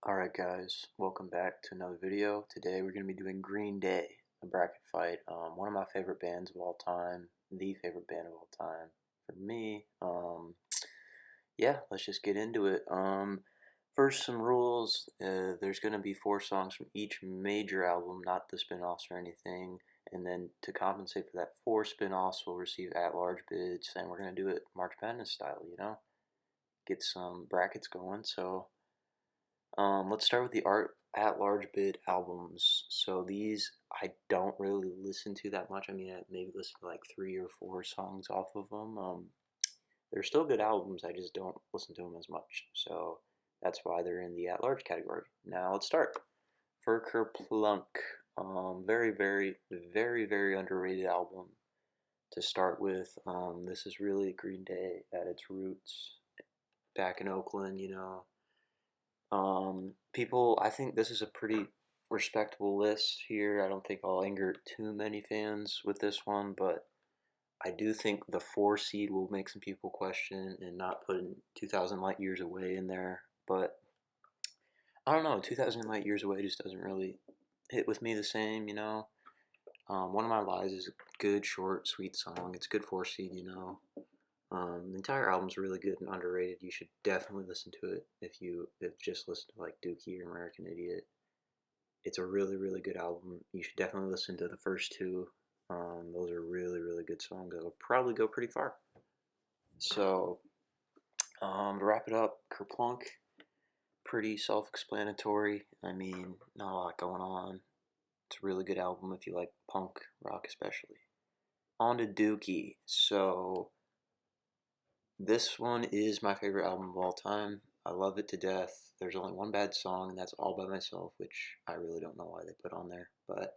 Alright guys, welcome back to another video. Today we're going to be doing Green Day, a bracket fight. One of my favorite bands of all time, the favorite band of all time for me. Yeah, let's just get into it. First, some rules. There's going to be 4 songs from each major album, not the spin-offs or anything. And then to compensate for that 4 spin-offs, we'll receive at-large bids, and we're going to do it March Madness style, get some brackets going. So let's start with the art at-large bid albums. So these I don't really listen to that much. I mean, I maybe listen to like 3 or 4 songs off of them. They're still good albums. I just don't listen to them as much. So that's why they're in the at-large category. Now let's start. For Kerplunk, very, very, very, very underrated album to start with. This is really Green Day at its roots, back in Oakland. People, I think this is a pretty respectable list here. I don't think I'll anger too many fans with this one, but I do think the 4 seed will make some people question and not putting 2,000 light years away in there. But I don't know, 2,000 light years away just doesn't really hit with me the same. One of My Lies is a good, short, sweet song. It's a good 4 seed. The entire album's really good and underrated. You should definitely listen to it if you have just listened to like Dookie or American Idiot. It's a really, really good album. You should definitely listen to the first 2. Those are really, really good songs. That'll probably go pretty far. So, to wrap it up, Kerplunk, pretty self-explanatory. I mean, not a lot going on. It's a really good album if you like punk rock, especially. On to Dookie. So, this one is my favorite album of all time. I love it to death. There's only one bad song, and that's All By Myself, which I really don't know why they put on there. But,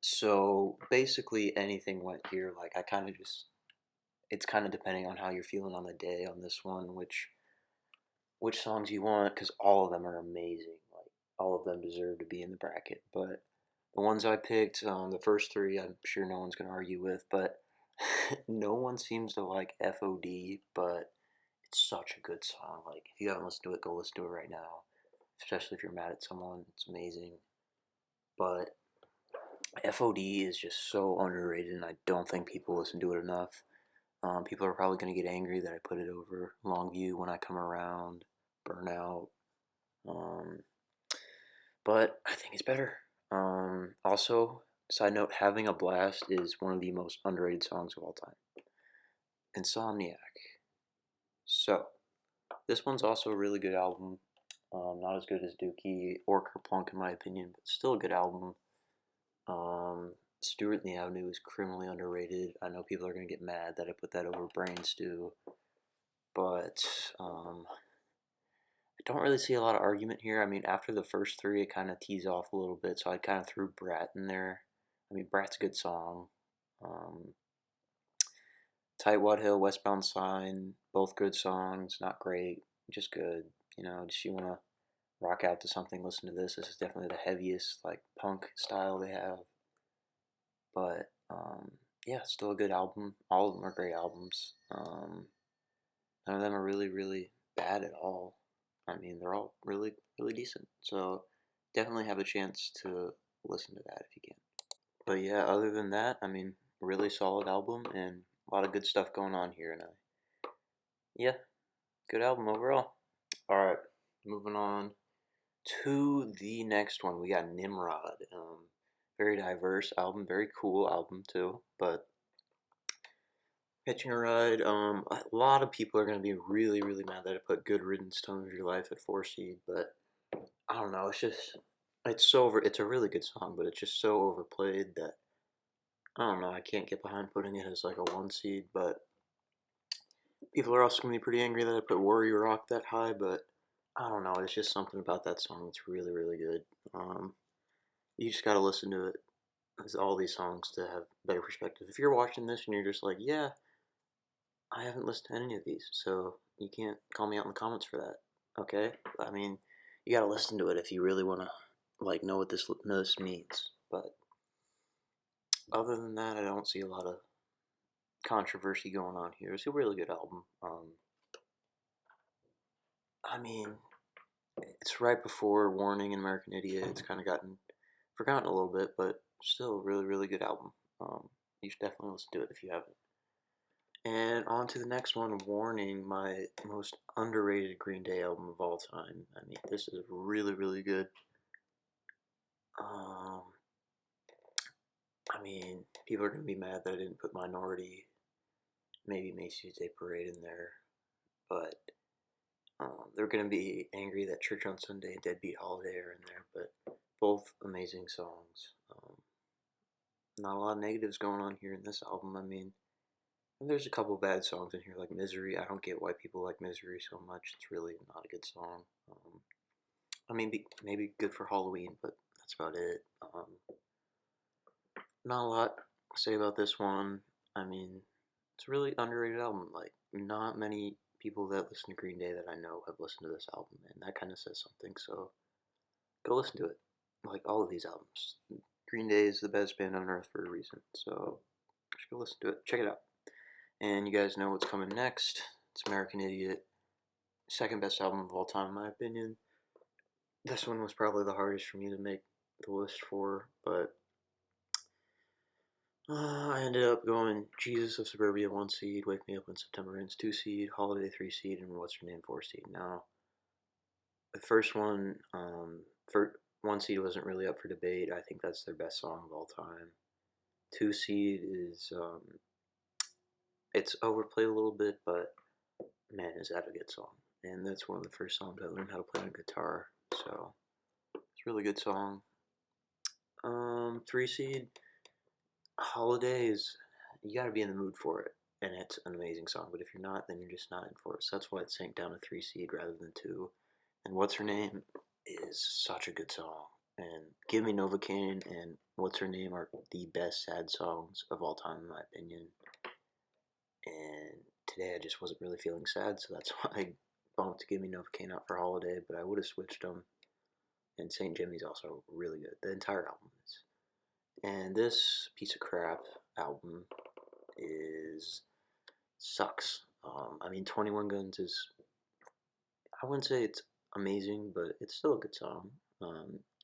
so basically anything went here. Like, I kind of just, it's kind of depending on how you're feeling on the day on this one, which songs you want, because all of them are amazing. Like, all of them deserve to be in the bracket. But the ones I picked, the first 3, I'm sure no one's going to argue with, but no one seems to like FOD, but it's such a good song. Like, if you haven't listened to it, go listen to it right now. Especially if you're mad at someone, it's amazing. But FOD is just so underrated, and I don't think people listen to it enough. People are probably going to get angry that I put it over Longview When I Come Around, Burnout. Um, but I think it's better. Also, side note, Having a Blast is one of the most underrated songs of all time. Insomniac. So, this one's also a really good album. Not as good as Dookie or Kerplunk in my opinion, but still a good album. Stewart in the Avenue is criminally underrated. I know people are going to get mad that I put that over Brain Stew, but I don't really see a lot of argument here. I mean, after the first 3, it kind of tees off a little bit, so I kind of threw Brat in there. I mean, Brat's a good song. Um, Tightwad Hill, Westbound Sign, both good songs. Not great, just good. Just you want to rock out to something, listen to this. This is definitely the heaviest, like, punk style they have. But yeah, still a good album. All of them are great albums. None of them are really, really bad at all. I mean, they're all really, really decent. So definitely have a chance to listen to that if you can. But yeah, other than that, I mean, really solid album and a lot of good stuff going on here. And yeah, good album overall. All right, moving on to the next one. We got Nimrod. Very diverse album, very cool album too. But Hitching a Ride, a lot of people are going to be really, really mad that I put Good Riddance Tone of Your Life at 4 seed, but I don't know, it's a really good song, but it's just so overplayed that, I don't know, I can't get behind putting it as like a 1 seed, but people are also going to be pretty angry that I put Warrior Rock that high, but I don't know, it's just something about that song that's really, really good. You just gotta listen to it, as all these songs, to have better perspective. If you're watching this and you're just like, yeah, I haven't listened to any of these, so you can't call me out in the comments for that. Okay? I mean, you gotta listen to it if you really wanna like know what this means. But other than that, I don't see a lot of controversy going on here. It's a really good album. I mean, it's right before Warning and American Idiot. It's kind of gotten forgotten a little bit, but still a really, really good album. You should definitely listen to it if you haven't. And on to the next one, Warning, my most underrated Green Day album of all time. I mean, this is really, really good. Um, I mean, people are gonna be mad that I didn't put Minority, maybe Macy's Day Parade in there, but they're gonna be angry that Church on Sunday and Deadbeat Holiday are in there. But both amazing songs. Not a lot of negatives going on here in this album. I mean, there's a couple bad songs in here, like Misery. I don't get why people like Misery so much. It's really not a good song. I mean, maybe good for Halloween, but that's about it. Not a lot to say about this one. I mean, it's a really underrated album. Like, not many people that listen to Green Day that I know have listened to this album, and that kind of says something. So go listen to it. Like all of these albums, Green Day is the best band on earth for a reason. So just go listen to it. Check it out. And you guys know what's coming next. It's American Idiot, second best album of all time, in my opinion. This one was probably the hardest for me to make the list for, but I ended up going Jesus of Suburbia 1 seed, Wake Me Up When September Ends 2 seed, Holiday 3 seed, and What's Her Name 4 seed. Now, the first one, for 1 seed wasn't really up for debate. I think that's their best song of all time. 2 seed is, it's overplayed a little bit, but man, is that a good song. And that's one of the first songs I learned how to play on guitar, so it's a really good song. 3 seed, Holidays, you gotta be in the mood for it, and it's an amazing song. But if you're not, then you're just not in for it. So that's why it sank down to 3 seed rather than 2. And What's Her Name is such a good song. And Give Me Novocaine and What's Her Name are the best sad songs of all time, in my opinion. And today I just wasn't really feeling sad, so that's why I bumped Give Me Novocaine out for Holiday. But I would have switched them. And St. Jimmy's also really good. The entire album is. And this piece of crap album is sucks. I mean, 21 Guns is, I wouldn't say it's amazing, but it's still a good song.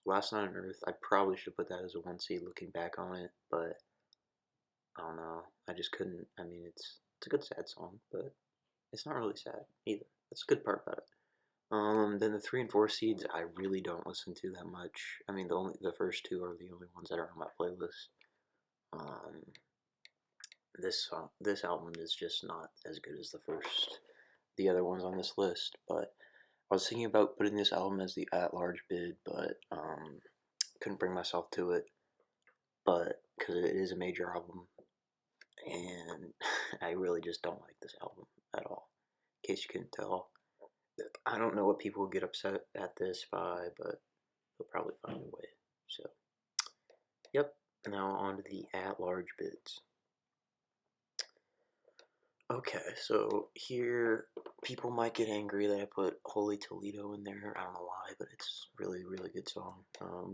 Last Night on Earth, I probably should put that as a 1 seed looking back on it, but I don't know. I just couldn't. I mean, it's a good sad song, but it's not really sad either. That's a good part about it. Then the 3 and 4 seeds, I really don't listen to that much. I mean, the first two are the only ones that are on my playlist. Um, this album is just not as good as the other ones on this list. But I was thinking about putting this album as the at-large bid, but couldn't bring myself to it. But because it is a major album, and I really just don't like this album at all. In case you couldn't tell, I don't know what people get upset at this by, but they'll probably find a way. So, yep. Now on to the at-large bids. Okay, so here people might get angry that I put Holy Toledo in there. I don't know why, but it's really, really good song.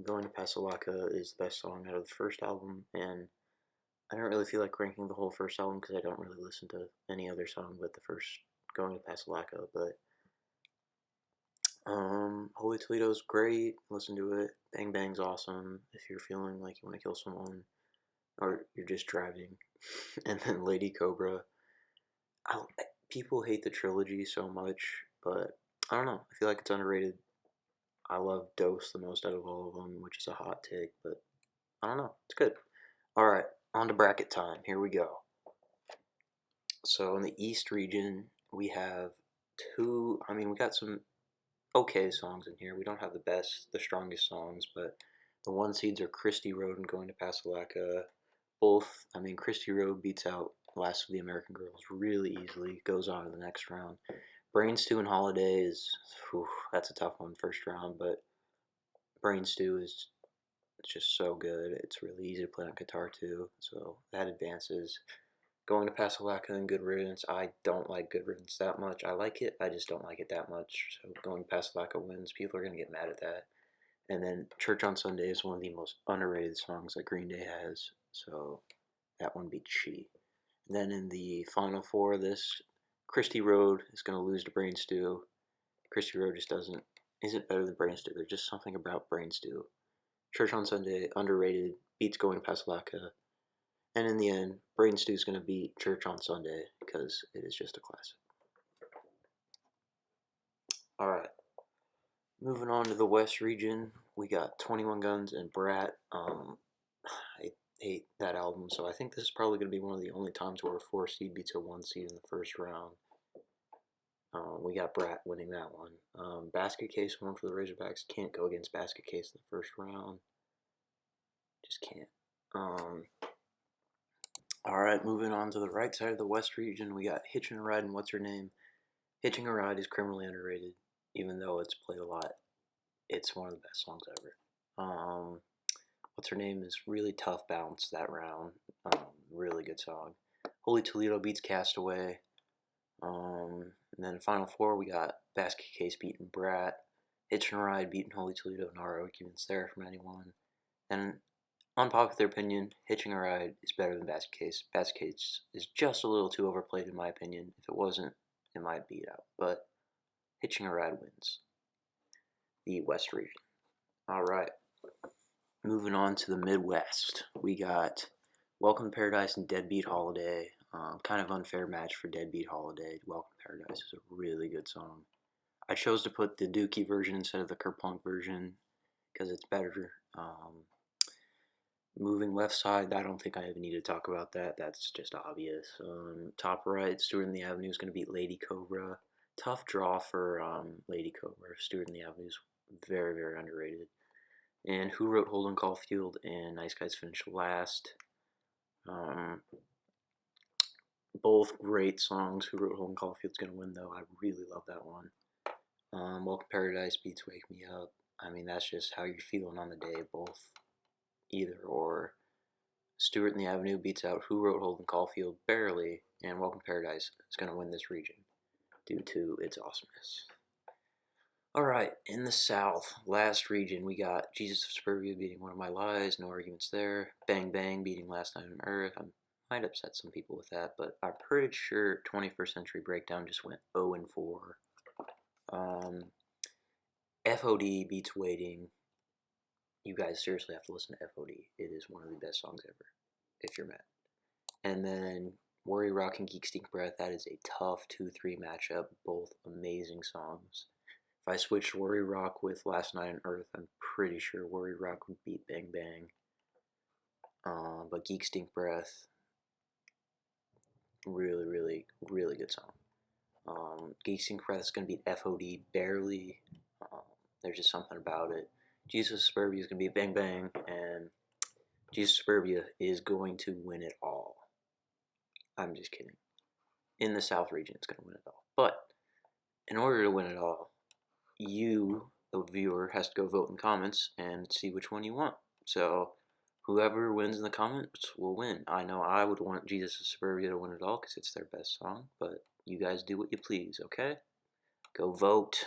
Going to Pasalaka is the best song out of the first album, and I don't really feel like ranking the whole first album because I don't really listen to any other song but the first Going to Pasalaka. But Holy Toledo's great. Listen to it. Bang Bang's awesome. If you're feeling like you want to kill someone or you're just driving, and then Lady Cobra. I, people hate the trilogy so much, but I don't know. I feel like it's underrated. I love Dose the most out of all of them, which is a hot take, but I don't know. It's good. All right, on to bracket time. Here we go. So in the East region, we have two. I mean, we got some okay songs in here. We don't have the strongest songs, but the 1 seeds are Christy Road and Going to Pasalaka. Both, I mean, Christy Road beats out Last of the American Girls really easily, goes on to the next round. Brain Stew and Holiday is, whew, that's a tough one first round, but Brain Stew is just so good. It's really easy to play on guitar too, so that advances. Going to Pasalaka and Good Riddance, I don't like Good Riddance that much. I like it, I just don't like it that much. So Going to Pasalaka wins. People are going to get mad at that. And then Church on Sunday is one of the most underrated songs that Green Day has, so that one beats She. Then in the final four, this Christy Road is going to lose to Brain Stew, Christy Road just isn't better than Brain Stew. There's just something about Brain Stew. Church on Sunday, underrated, beats Going Past Laka. And in the end, Brain Stew is going to beat Church on Sunday because it is just a classic. Alright, moving on to the West region, we got 21 Guns and Brat. I hate that album, so I think this is probably going to be one of the only times where a 4 seed beats a 1 seed in the first round. We got Brat winning that one. Basket Case won for the Razorbacks. Can't go against Basket Case in the first round. Just can't. Alright, moving on to the right side of the West region, we got Hitchin' a Ride and What's Her Name. Hitching a Ride is criminally underrated, even though it's played a lot. It's one of the best songs ever. What's Her Name is really tough bounce that round. Really good song. Holy Toledo beats Castaway. And then Final Four, we got Basket Case beating Brat. Hitchin' a Ride beating Holy Toledo. No arguments there from anyone. And unpopular opinion, Hitching a Ride is better than Basket Case. Basket Case is just a little too overplayed in my opinion. If it wasn't, it might beat out. But Hitching a Ride wins the West region. Alright. Moving on to the Midwest. We got Welcome to Paradise and Deadbeat Holiday. Kind of unfair match for Deadbeat Holiday. Welcome to Paradise is a really good song. I chose to put the Dookie version instead of the Kerplunk version because it's better. Moving left side, I don't think I even need to talk about that. That's just obvious. Top right, Stewart and the Avenue is going to beat Lady Cobra. Tough draw for Lady Cobra. Stewart and the Avenue is very, very underrated. And Who Wrote Holden Caulfield and Nice Guys finished last. Both great songs. Who Wrote Holden Caulfield's going to win, though. I really love that one. Welcome Paradise beats Wake Me Up. I mean, that's just how you're feeling on the day. Both either or. Stewart and the Avenue beats out Who Wrote Holden Caulfield barely, and Welcome Paradise is going to win this region due to its awesomeness. Alright, in the South, last region, we got Jesus of Suburbia beating One of My Lies, no arguments there. Bang Bang beating Last Night on Earth. I might upset some people with that, but I'm pretty sure 21st Century Breakdown just went 0-4. FOD beats Waiting. You guys seriously have to listen to FOD. It is one of the best songs ever, if you're mad. And then Worry Rock and Geek Stink Breath, that is a tough 2-3 matchup, both amazing songs. If I switched Worry Rock with Last Night on Earth, I'm pretty sure Worry Rock would beat Bang Bang. But Geek Stink Breath, really, really, really good song. Geek Stink Breath is going to beat FOD barely. There's just something about it. Jesus Suburbia is going to beat Bang Bang, and Jesus Suburbia is going to win it all. I'm just kidding. In the South region, it's going to win it all. But in order to win it all, you, the viewer, has to go vote in the comments and see which one you want. So whoever wins in the comments will win. I know I would want Jesus of Suburbia to win it all because it's their best song, but you guys do what you please, okay? Go vote.